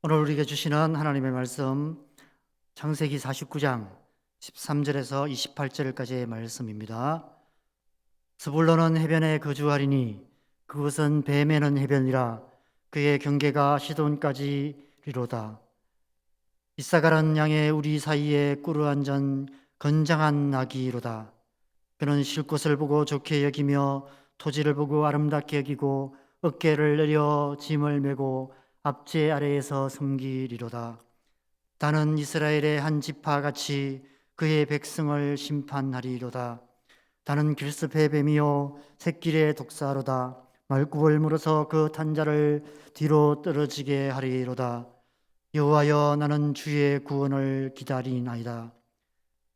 오늘 우리에게 주시는 하나님의 말씀 창세기 49장 13절에서 28절까지의 말씀입니다. 스불론은 해변에 거주하리니 그곳은 배 매는 해변이라 그의 경계가 시돈까지리로다. 이사갈은 양의 우리 사이에 꿇어 앉은 건장한 나귀로다. 그는 쉴 곳을 보고 좋게 여기며 토지를 보고 아름답게 여기고 어깨를 내려 짐을 메고 앞제 아래에서 섬기리로다. 나는 이스라엘의 한 지파같이 그의 백성을 심판하리로다. 나는 길습의 뱀이요 새길의 독사로다. 말굽을 물어서 그 탄자를 뒤로 떨어지게 하리로다. 여호와여, 나는 주의 구원을 기다리나이다.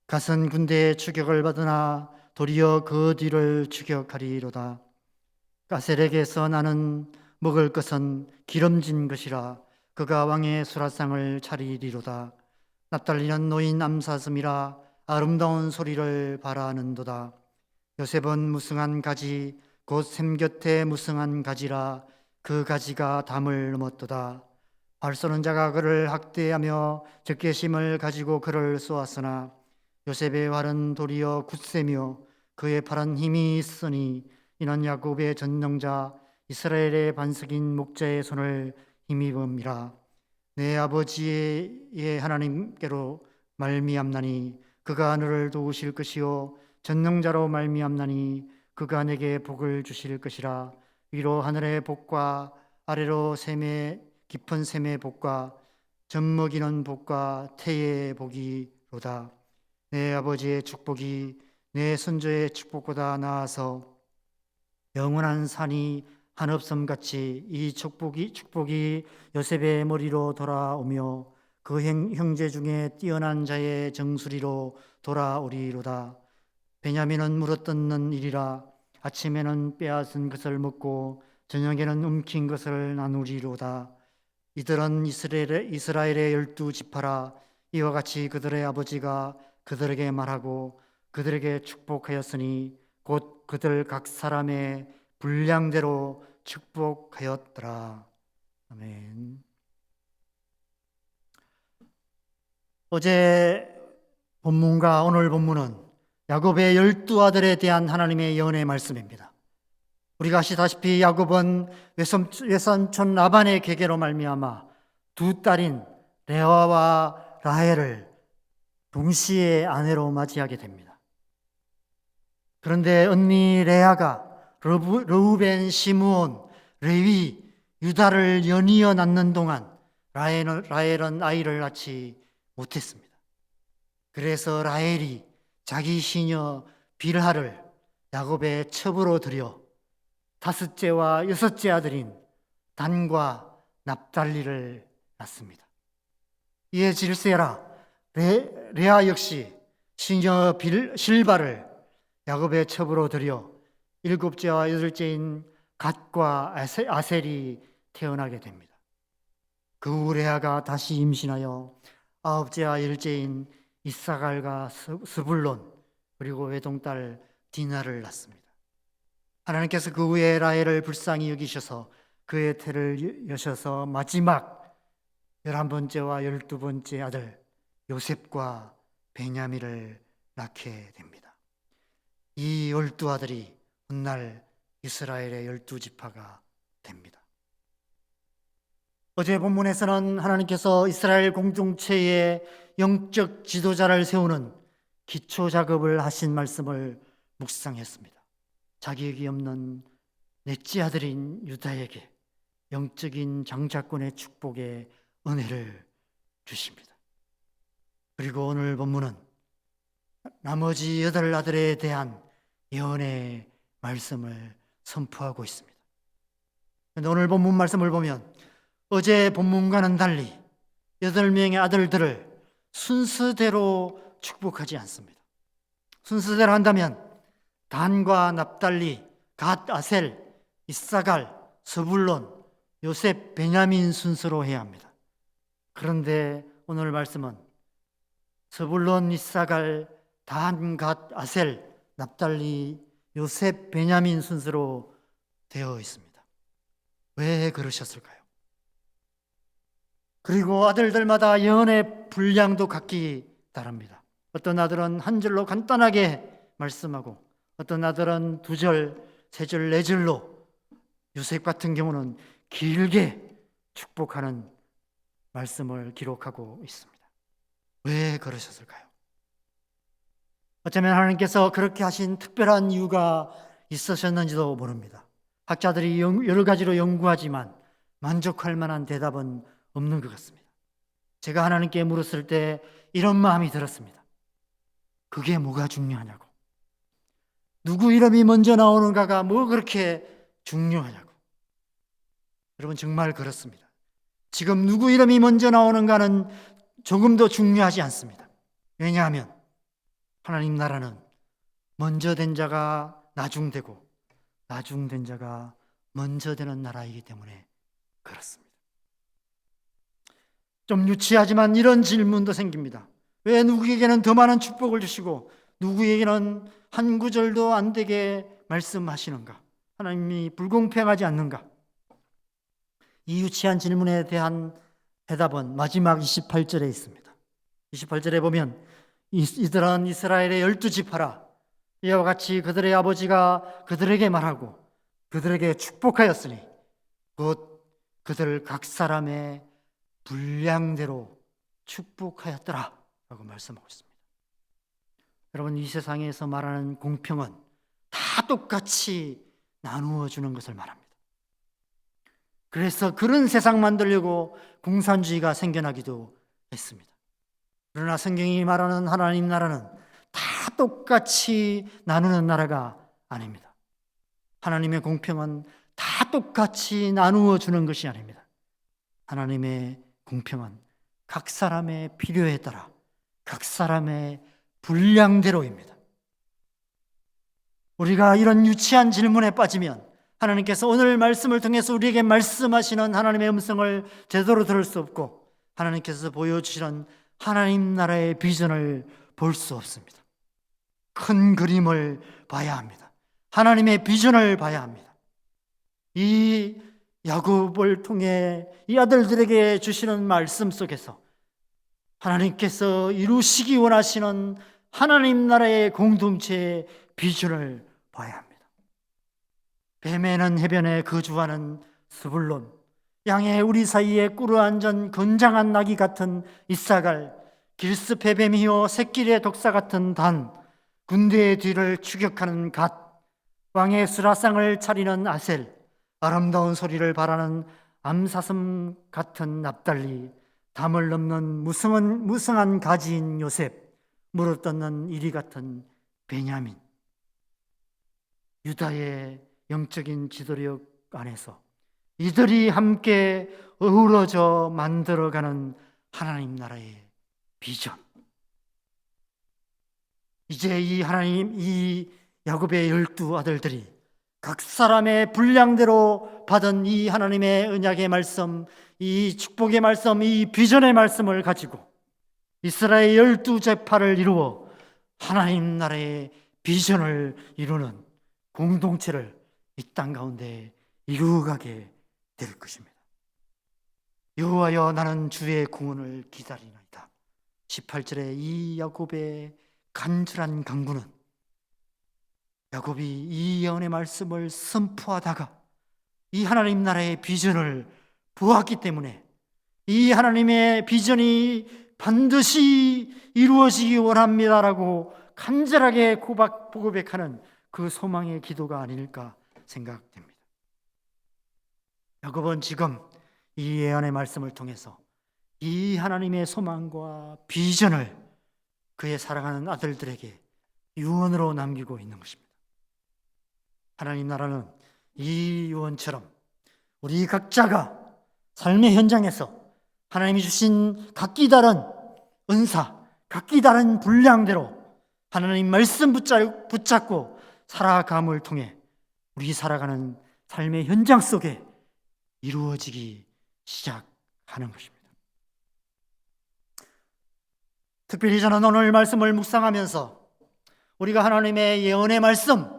갓은 군대의 추격을 받으나 도리어 그 뒤를 추격하리로다. 가셀에게서 나는 먹을 것은 기름진 것이라 그가 왕의 수라상을 차리리로다. 납달리는 노인 암사슴이라 아름다운 소리를 바라는도다. 요셉은 무성한 가지 곧 샘 곁에 무성한 가지라 그 가지가 담을 넘었도다. 활 쏘는 자가 그를 학대하며 적개심을 가지고 그를 쏘았으나 요셉의 활은 도리어 굳세며 그의 팔은 힘이 있으니 이는 야곱의 전능자 이스라엘의 반석인 목자의 손을 힘입음이라. 내 아버지의 하나님께로 말미암나니 그가 너를 도우실 것이요 전능자로 말미암나니 그가 내게 복을 주실 것이라. 위로 하늘의 복과 아래로 샘의 깊은 샘의 복과 젖먹이는 복과 태의 복이로다. 내 아버지의 축복이 내 선조의 축복보다 나아서 영원한 산이 한없음같이 이 축복이 요셉의 머리로 돌아오며 그 형제 중에 뛰어난 자의 정수리로 돌아오리로다. 베냐민은 물어뜯는 일이라. 아침에는 빼앗은 것을 먹고 저녁에는 움킨 것을 나누리로다. 이들은 이스라엘의 12지파라. 이와 같이 그들의 아버지가 그들에게 말하고 그들에게 축복하였으니 곧 그들 각 사람의 분량대로 축복하였더라. 아멘. 어제 본문과 오늘 본문은 야곱의 12아들에 대한 하나님의 예언의 말씀입니다. 우리가 아시다시피 야곱은 외삼촌 라반의 계계로 말미암아 두 딸인 레아와 라헬을 동시에 아내로 맞이하게 됩니다. 그런데 언니 레아가 르우벤, 시므온, 레위, 유다를 연이어 낳는 동안 라헬은 아이를 낳지 못했습니다. 그래서 라헬이 자기 시녀 빌하를 야곱의 첩으로 들여 다섯째와 여섯째 아들인 단과 납달리를 낳습니다. 이에 질세라 레아 역시 시녀 실바를 야곱의 첩으로 들여 일곱째와 여덟째인 갓과 아셀이 태어나게 됩니다. 그 후 레아가 다시 임신하여 아홉째와 열째인 이사갈과 스불론 그리고 외동딸 디나를 낳습니다. 하나님께서 그 후에 라헬을 불쌍히 여기셔서 그의 태를 여셔서 마지막 11번째와 12번째 아들 요셉과 베냐민을 낳게 됩니다. 이 12아들이 훗날 이스라엘의 12지파가 됩니다. 어제 본문에서는 하나님께서 이스라엘 공동체의 영적 지도자를 세우는 기초 작업을 하신 말씀을 묵상했습니다. 자격이 없는 넷째 아들인 유다에게 영적인 장자권의 축복의 은혜를 주십니다. 그리고 오늘 본문은 나머지 8아들에 대한 예언의 말씀을 선포하고 있습니다. 그런데 오늘 본문 말씀을 보면 어제 본문과는 달리 8명의 아들들을 순서대로 축복하지 않습니다. 순서대로 한다면 단과 납달리, 갓, 아셀, 이사갈, 스불론, 요셉, 베냐민 순서로 해야 합니다. 그런데 오늘 말씀은 스불론, 이사갈, 단, 갓, 아셀, 납달리, 요셉, 베냐민 순서로 되어 있습니다. 왜 그러셨을까요? 그리고 아들들마다 예언의 분량도 각기 다릅니다. 어떤 아들은 한 절로 간단하게 말씀하고 어떤 아들은 두 절, 세 절, 네 절로, 요셉 같은 경우는 길게 축복하는 말씀을 기록하고 있습니다. 왜 그러셨을까요? 어쩌면 하나님께서 그렇게 하신 특별한 이유가 있으셨는지도 모릅니다. 학자들이 여러 가지로 연구하지만 만족할 만한 대답은 없는 것 같습니다. 제가 하나님께 물었을 때 이런 마음이 들었습니다. 그게 뭐가 중요하냐고. 누구 이름이 먼저 나오는가가 뭐 그렇게 중요하냐고. 여러분, 정말 그렇습니다. 지금 누구 이름이 먼저 나오는가는 조금도 중요하지 않습니다. 왜냐하면 하나님 나라는 먼저 된 자가 나중되고 나중된 자가 먼저 되는 나라이기 때문에 그렇습니다. 좀 유치하지만 이런 질문도 생깁니다. 왜 누구에게는 더 많은 축복을 주시고 누구에게는 한 구절도 안 되게 말씀하시는가? 하나님이 불공평하지 않는가? 이 유치한 질문에 대한 대답은 마지막 28절에 있습니다. 28절에 보면 이들은 이스라엘의 12지파라 이와 같이 그들의 아버지가 그들에게 말하고 그들에게 축복하였으니 곧 그들 각 사람의 분량대로 축복하였더라 라고 말씀하고 있습니다. 여러분, 이 세상에서 말하는 공평은 다 똑같이 나누어 주는 것을 말합니다. 그래서 그런 세상 만들려고 공산주의가 생겨나기도 했습니다. 그러나 성경이 말하는 하나님 나라는 다 똑같이 나누는 나라가 아닙니다. 하나님의 공평은 다 똑같이 나누어 주는 것이 아닙니다. 하나님의 공평은 각 사람의 필요에 따라 각 사람의 분량대로입니다. 우리가 이런 유치한 질문에 빠지면 하나님께서 오늘 말씀을 통해서 우리에게 말씀하시는 하나님의 음성을 제대로 들을 수 없고 하나님께서 보여주시는 하나님 나라의 비전을 볼 수 없습니다. 큰 그림을 봐야 합니다. 하나님의 비전을 봐야 합니다. 이 야곱을 통해 이 아들들에게 주시는 말씀 속에서 하나님께서 이루시기 원하시는 하나님 나라의 공동체의 비전을 봐야 합니다. 뱀에는 해변에 거주하는 스불론, 양의 우리 사이에 꿇어앉은 건장한 나귀 같은 이사갈, 길습의 뱀이요 새끼의 독사 같은 단, 군대의 뒤를 추격하는 갓, 왕의 수라상을 차리는 아셀, 아름다운 소리를 바라는 암사슴 같은 납달리, 담을 넘는 무성한 가지인 요셉, 무릎 떴는 이리 같은 베냐민. 유다의 영적인 지도력 안에서 이들이 함께 어우러져 만들어가는 하나님 나라의 비전. 이제 이 야곱의 12 아들들이 각 사람의 분량대로 받은 이 하나님의 언약의 말씀, 이 축복의 말씀, 이 비전의 말씀을 가지고 이스라엘 12지파를 이루어 하나님 나라의 비전을 이루는 공동체를 이 땅 가운데 이루어가게 될 것입니다. 여호와여, 나는 주의 구원을 기다리나이다. 18절에 이 야곱의 간절한 간구는 야곱이 이 예언의 말씀을 선포하다가 이 하나님 나라의 비전을 보았기 때문에 이 하나님의 비전이 반드시 이루어지기 원합니다라고 간절하게 고백하는 그 소망의 기도가 아닐까 생각됩니다. 야곱은 지금 이 예언의 말씀을 통해서 이 하나님의 소망과 비전을 그의 사랑하는 아들들에게 유언으로 남기고 있는 것입니다. 하나님 나라는 이 유언처럼 우리 각자가 삶의 현장에서 하나님이 주신 각기 다른 은사, 각기 다른 분량대로 하나님 말씀 붙잡고 살아감을 통해 우리 살아가는 삶의 현장 속에 이루어지기 시작하는 것입니다. 특별히 저는 오늘 말씀을 묵상하면서 우리가 하나님의 예언의 말씀,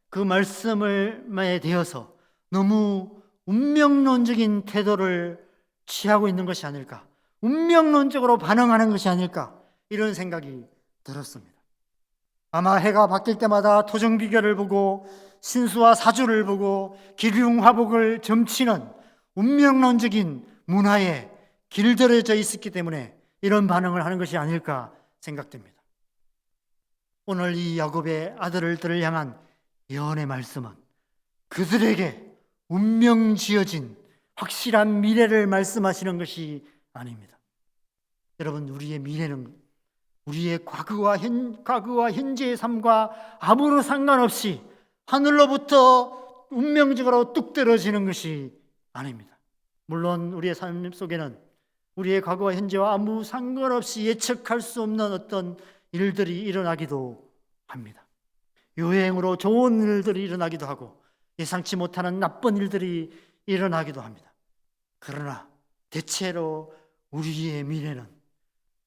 그 말씀에 대해서 너무 운명론적인 태도를 취하고 있는 것이 아닐까, 운명론적으로 반응하는 것이 아닐까, 이런 생각이 들었습니다. 아마 해가 바뀔 때마다 토정비결을 보고 신수와 사주를 보고 기륭화복을 점치는 운명론적인 문화에 길들여져 있었기 때문에 이런 반응을 하는 것이 아닐까 생각됩니다. 오늘 이 야곱의 아들들을 향한 예언의 말씀은 그들에게 운명 지어진 확실한 미래를 말씀하시는 것이 아닙니다. 여러분, 우리의 미래는 우리의 과거와 현재의 삶과 아무런 상관없이 하늘로부터 운명적으로 뚝 떨어지는 것이 아닙니다. 물론 우리의 삶 속에는 우리의 과거와 현재와 아무 상관없이 예측할 수 없는 어떤 일들이 일어나기도 합니다. 유행으로 좋은 일들이 일어나기도 하고 예상치 못하는 나쁜 일들이 일어나기도 합니다. 그러나 대체로 우리의 미래는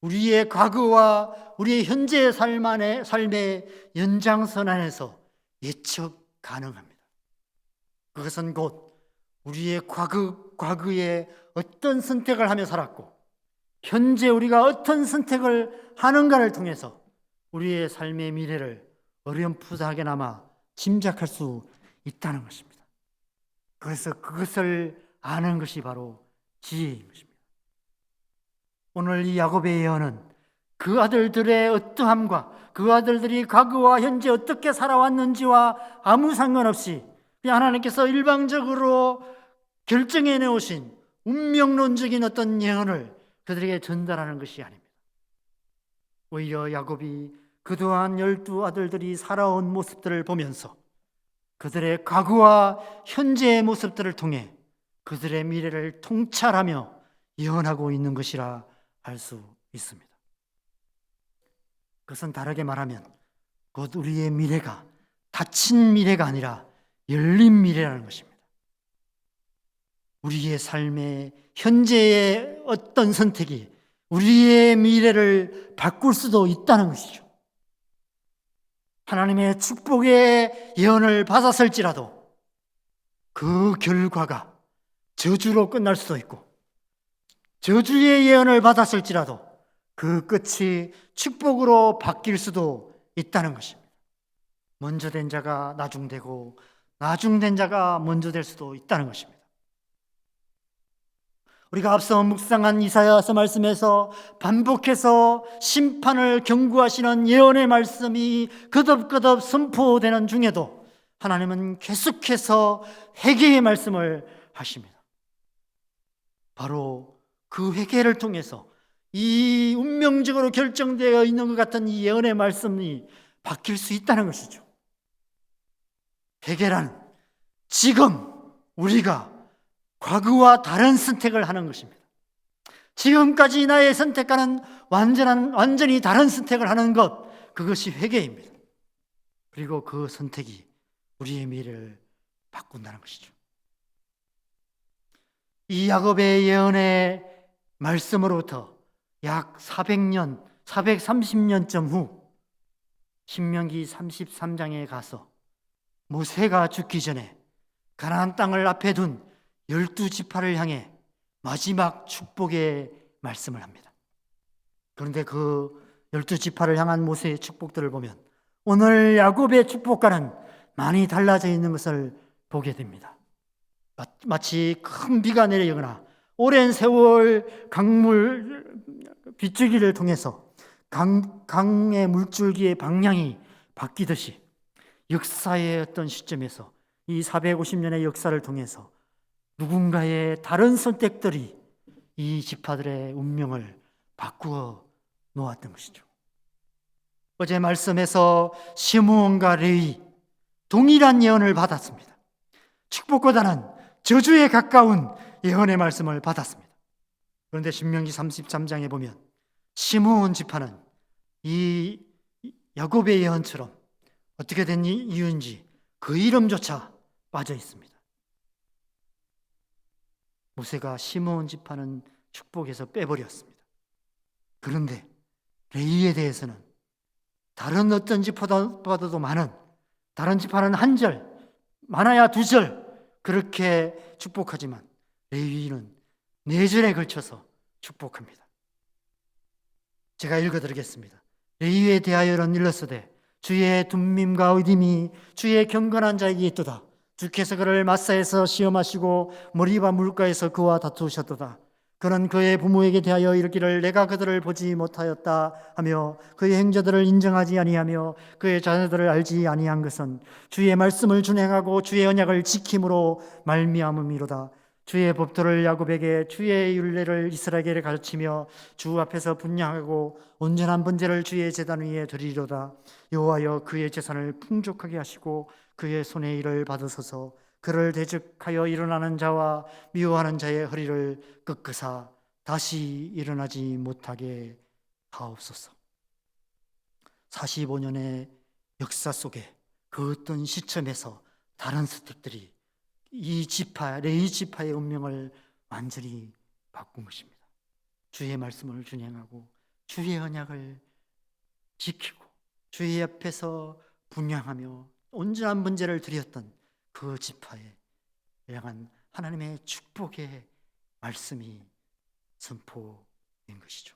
우리의 과거와 우리의 현재의 삶의 연장선 안에서 예측 가능합니다. 그것은 곧 우리의 과거에 어떤 선택을 하며 살았고 현재 우리가 어떤 선택을 하는가를 통해서 우리의 삶의 미래를 어렴풋하게나마 짐작할 수 있다는 것입니다. 그래서 그것을 아는 것이 바로 지혜인 것입니다. 오늘 이 야곱의 예언은 그 아들들의 어떠함과 그 아들들이 과거와 현재 어떻게 살아왔는지와 아무 상관없이 그냥 하나님께서 일방적으로 결정해 내오신 운명론적인 어떤 예언을 그들에게 전달하는 것이 아닙니다. 오히려 야곱이 그동안 12 아들들이 살아온 모습들을 보면서 그들의 과거와 현재의 모습들을 통해 그들의 미래를 통찰하며 예언하고 있는 것이라 할 수 있습니다. 그것은 다르게 말하면 곧 우리의 미래가 닫힌 미래가 아니라 열린 미래라는 것입니다. 우리의 삶의 현재의 어떤 선택이 우리의 미래를 바꿀 수도 있다는 것이죠. 하나님의 축복의 예언을 받았을지라도 그 결과가 저주로 끝날 수도 있고 저주의 예언을 받았을지라도 그 끝이 축복으로 바뀔 수도 있다는 것입니다. 먼저 된 자가 나중되고 나중된 자가 먼저 될 수도 있다는 것입니다. 우리가 앞서 묵상한 이사야서 말씀에서 반복해서 심판을 경고하시는 예언의 말씀이 거듭거듭 선포되는 중에도 하나님은 계속해서 회개의 말씀을 하십니다. 바로 그 회개를 통해서 이 운명적으로 결정되어 있는 것 같은 이 예언의 말씀이 바뀔 수 있다는 것이죠. 회개란 지금 우리가 과거와 다른 선택을 하는 것입니다. 지금까지 나의 선택과는 완전히 다른 선택을 하는 것, 그것이 회개입니다. 그리고 그 선택이 우리의 미래를 바꾼다는 것이죠. 이 야곱의 예언의 말씀으로부터 약 400년, 430년쯤 후 신명기 33장에 가서 모세가 죽기 전에 가나안 땅을 앞에 둔 12지파를 향해 마지막 축복의 말씀을 합니다. 그런데 그 12지파를 향한 모세의 축복들을 보면 오늘 야곱의 축복과는 많이 달라져 있는 것을 보게 됩니다. 마치 큰 비가 내리거나 오랜 세월 강물 빗줄기를 통해서 강의 물줄기의 방향이 바뀌듯이 역사의 어떤 시점에서 이 450년의 역사를 통해서 누군가의 다른 선택들이 이 지파들의 운명을 바꾸어 놓았던 것이죠. 어제 말씀에서 시므온과 레위 동일한 예언을 받았습니다. 축복보다는 저주에 가까운 예언의 말씀을 받았습니다. 그런데 신명기 33장에 보면 시므온 지파는 이 야곱의 예언처럼 어떻게 된 이유인지 그 이름조차 빠져 있습니다. 모세가 시므온 지파는 축복에서 빼버렸습니다. 그런데 레위에 대해서는 다른 어떤 지파보다도 많은, 다른 지파는 한 절, 많아야 2절 그렇게 축복하지만 레위는 4절에 걸쳐서 축복합니다. 제가 읽어드리겠습니다. 레위에 대하여는 일렀으되 주의 둠밈과 의림이 주의 경건한 자에게 있도다. 주께서 그를 마사에서 시험하시고 머리바 물가에서 그와 다투셨도다. 그는 그의 부모에게 대하여 이르기를 내가 그들을 보지 못하였다 하며 그의 행자들을 인정하지 아니하며 그의 자녀들을 알지 아니한 것은 주의 말씀을 준행하고 주의 언약을 지킴으로 말미암음이로다. 주의 법도를 야곱에게 주의 율례를 이스라엘에게 가르치며 주 앞에서 분향하고 온전한 번제를 주의 제단 위에 드리리로다. 여호와여 그의 재산을 풍족하게 하시고 그의 손의 일을 받으소서. 그를 대적하여 일어나는 자와 미워하는 자의 허리를 꺾으사 다시 일어나지 못하게 하옵소서. 45년의 역사 속에 그 어떤 시점에서 다른 스탭들이 이 지파, 레위 지파의 운명을 완전히 바꾼 것입니다. 주의 말씀을 준행하고 주의 언약을 지키고 주의 앞에서 분향하며 온전한 번제를 드렸던 그 지파에 향한 하나님의 축복의 말씀이 선포된 것이죠.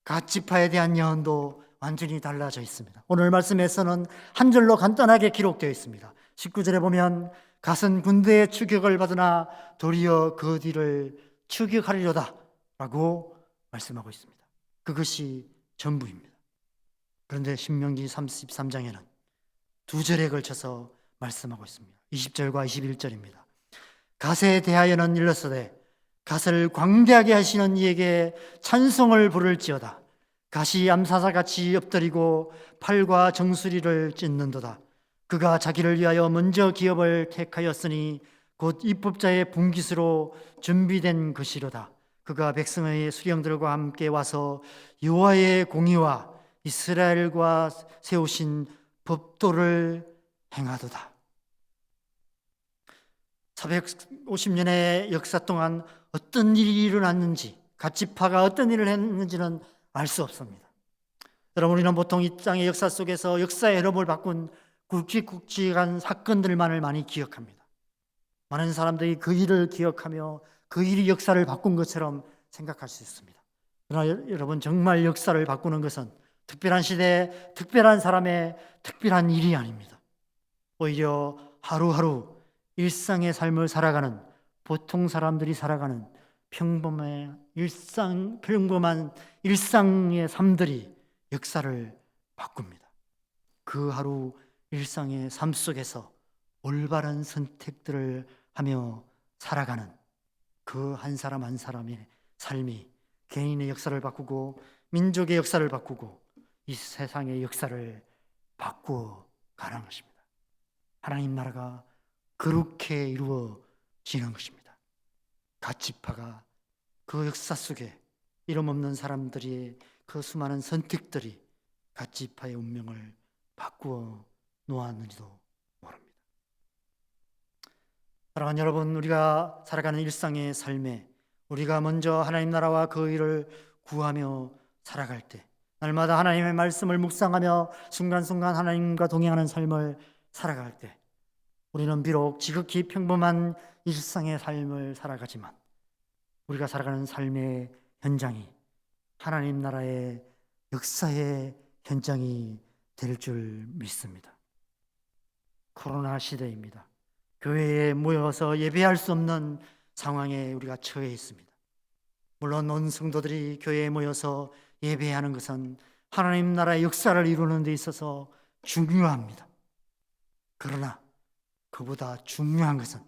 갓 지파에 대한 예언도 완전히 달라져 있습니다. 오늘 말씀에서는 한 절로 간단하게 기록되어 있습니다. 19절에 보면 갓은 군대의 추격을 받으나 도리어 그 뒤를 추격하리로다 라고 말씀하고 있습니다. 그것이 전부입니다. 그런데 신명기 33장에는 두 절에 걸쳐서 말씀하고 있습니다. 20절과 21절입니다. 갓에 대하여는 일렀으되 갓을 광대하게 하시는 이에게 찬송을 부를지어다. 갓이 암사사같이 엎드리고 팔과 정수리를 찢는도다. 그가 자기를 위하여 먼저 기업을 택하였으니 곧 입법자의 분깃으로 준비된 것이로다. 그가 백성의 수령들과 함께 와서 여호와의 공의와 이스라엘과 세우신 법도를 행하도다. 450년의 역사 동안 어떤 일이 일어났는지, 갓 지파가 어떤 일을 했는지는 알 수 없습니다. 여러분, 우리는 보통 이 땅의 역사 속에서 역사의 흐름을 바꾼 굵직굵직한 사건들만을 많이 기억합니다. 많은 사람들이 그 일을 기억하며 그 일이 역사를 바꾼 것처럼 생각할 수 있습니다. 그러나 여러분, 정말 역사를 바꾸는 것은 특별한 시대에 특별한 사람의 특별한 일이 아닙니다. 오히려 하루하루 일상의 삶을 살아가는 보통 사람들이 살아가는 평범한 일상의 삶들이 역사를 바꿉니다. 그 하루 일상의 삶 속에서 올바른 선택들을 하며 살아가는 그 한 사람 한 사람의 삶이 개인의 역사를 바꾸고 민족의 역사를 바꾸고 이 세상의 역사를 바꾸어 가는 것입니다. 하나님 나라가 그렇게 이루어지는 것입니다. 갓 지파가 그 역사 속에 이름 없는 사람들의 그 수많은 선택들이 갓 지파의 운명을 바꾸어 놓았는지도 모릅니다. 사랑하는 여러분, 우리가 살아가는 일상의 삶에 우리가 먼저 하나님 나라와 그 일을 구하며 살아갈 때, 날마다 하나님의 말씀을 묵상하며 순간순간 하나님과 동행하는 삶을 살아갈 때, 우리는 비록 지극히 평범한 일상의 삶을 살아가지만 우리가 살아가는 삶의 현장이 하나님 나라의 역사의 현장이 될 줄 믿습니다. 코로나 시대입니다. 교회에 모여서 예배할 수 없는 상황에 우리가 처해 있습니다. 물론 온 성도들이 교회에 모여서 예배하는 것은 하나님 나라의 역사를 이루는 데 있어서 중요합니다. 그러나 그보다 중요한 것은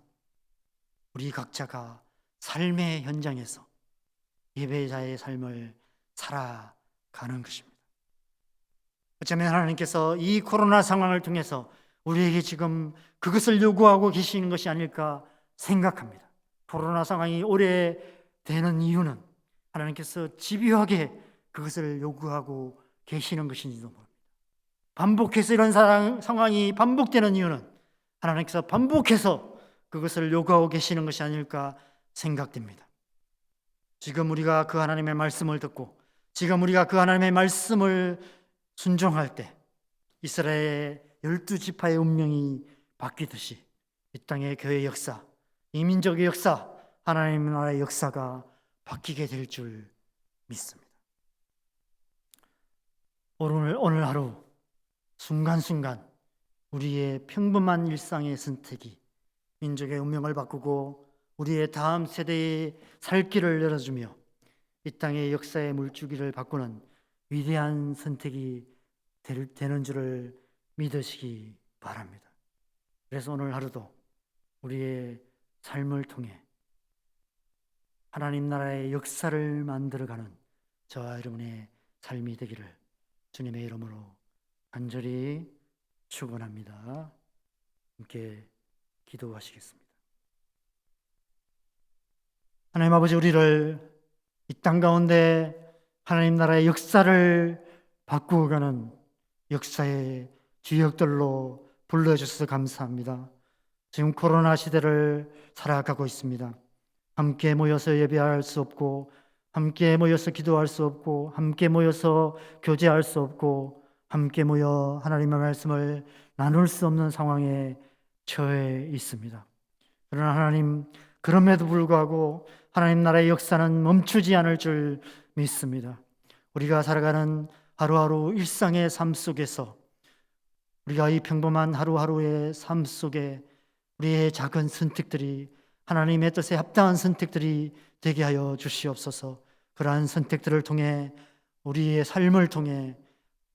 우리 각자가 삶의 현장에서 예배자의 삶을 살아가는 것입니다. 어쩌면 하나님께서 이 코로나 상황을 통해서 우리에게 지금 그것을 요구하고 계시는 것이 아닐까 생각합니다. 코로나 상황이 오래 되는 이유는 하나님께서 집요하게 그것을 요구하고 계시는 것인지도 모릅니다. 반복해서 이런 상황이 반복되는 이유는 하나님께서 반복해서 그것을 요구하고 계시는 것이 아닐까 생각됩니다. 지금 우리가 그 하나님의 말씀을 듣고 지금 우리가 그 하나님의 말씀을 순종할 때 이스라엘의 12지파의 운명이 바뀌듯이 이 땅의 교회의 역사, 이 민족의 역사, 하나님 나라의 역사가 바뀌게 될 줄 믿습니다. 오늘 하루 순간순간 우리의 평범한 일상의 선택이 민족의 운명을 바꾸고 우리의 다음 세대의 살 길을 열어주며 이 땅의 역사의 물줄기를 바꾸는 위대한 선택이 되는 줄을 믿으시기 바랍니다. 그래서 오늘 하루도 우리의 삶을 통해 하나님 나라의 역사를 만들어가는 저와 여러분의 삶이 되기를 주님의 이름으로 간절히 축원합니다. 함께 기도하시겠습니다. 하나님 아버지, 우리를 이 땅 가운데 하나님 나라의 역사를 바꾸어가는 역사의 주역들로 불러주셔서 감사합니다. 지금 코로나 시대를 살아가고 있습니다. 함께 모여서 예배할 수 없고, 함께 모여서 기도할 수 없고, 함께 모여서 교제할 수 없고, 함께 모여 하나님의 말씀을 나눌 수 없는 상황에 처해 있습니다. 그러나 하나님, 그럼에도 불구하고 하나님 나라의 역사는 멈추지 않을 줄 믿습니다. 우리가 살아가는 하루하루 일상의 삶 속에서, 우리가 이 평범한 하루하루의 삶 속에 우리의 작은 선택들이 하나님의 뜻에 합당한 선택들이 되게 하여 주시옵소서. 그러한 선택들을 통해 우리의 삶을 통해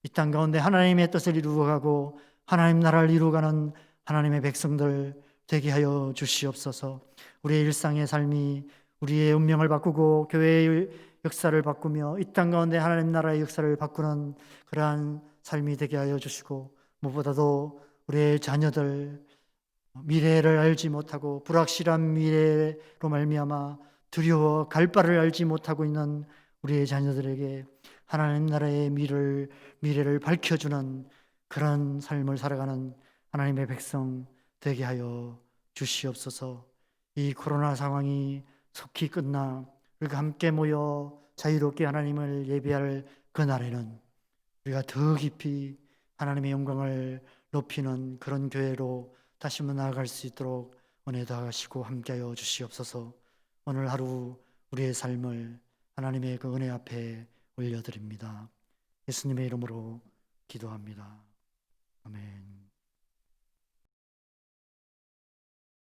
이 땅 가운데 하나님의 뜻을 이루어가고 하나님 나라를 이루어가는 하나님의 백성들 되게 하여 주시옵소서. 우리의 일상의 삶이 우리의 운명을 바꾸고 교회의 역사를 바꾸며 이 땅 가운데 하나님 나라의 역사를 바꾸는 그러한 삶이 되게 하여 주시고, 무엇보다도 우리의 자녀들 미래를 알지 못하고 불확실한 미래로 말미암아 두려워 갈 바를 알지 못하고 있는 우리의 자녀들에게 하나님 나라의 미래를 밝혀주는 그런 삶을 살아가는 하나님의 백성 되게 하여 주시옵소서. 이 코로나 상황이 속히 끝나 우리가 함께 모여 자유롭게 하나님을 예배할 그날에는 우리가 더 깊이 하나님의 영광을 높이는 그런 교회로 다시 한번 나아갈 수 있도록 은혜 다하시고 함께하여 주시옵소서. 오늘 하루 우리의 삶을 하나님의 그 은혜 앞에 올려드립니다. 예수님의 이름으로 기도합니다. 아멘.